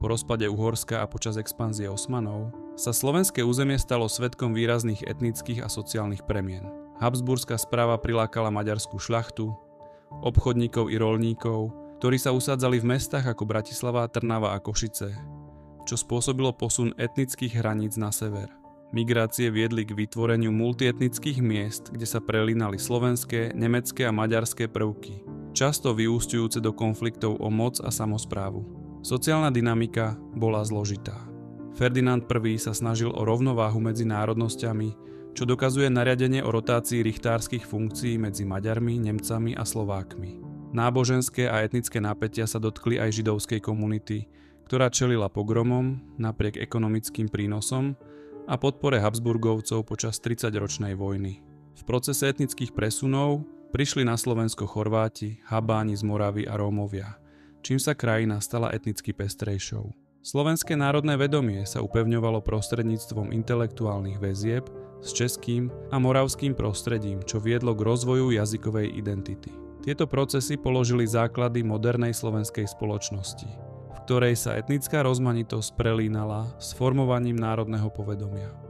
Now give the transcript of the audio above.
Po rozpade Uhorska a počas expanzie Osmanov sa slovenské územie stalo svedkom výrazných etnických a sociálnych premien. Habsburská správa prilákala maďarskú šľachtu, obchodníkov i roľníkov, ktorí sa usádzali v mestách ako Bratislava, Trnava a Košice, čo spôsobilo posun etnických hraníc na sever. Migrácie viedli k vytvoreniu multietnických miest, kde sa prelínali slovenské, nemecké a maďarské prvky, často vyúsťujúce do konfliktov o moc a samosprávu. Sociálna dynamika bola zložitá. Ferdinand I sa snažil o rovnováhu medzi národnosťami, čo dokazuje nariadenie o rotácii richtárskych funkcií medzi Maďarmi, Nemcami a Slovákmi. Náboženské a etnické napätia sa dotkli aj židovskej komunity, ktorá čelila pogromom napriek ekonomickým prínosom a podpore Habsburgovcov počas 30-ročnej vojny. V procese etnických presunov prišli na Slovensko Chorváti, Habáni z Moravy a Rómovia, čím sa krajina stala etnicky pestrejšou. Slovenské národné vedomie sa upevňovalo prostredníctvom intelektuálnych väzieb s českým a moravským prostredím, čo viedlo k rozvoju jazykovej identity. Tieto procesy položili základy modernej slovenskej spoločnosti, v ktorej sa etnická rozmanitosť prelínala s formovaním národného povedomia.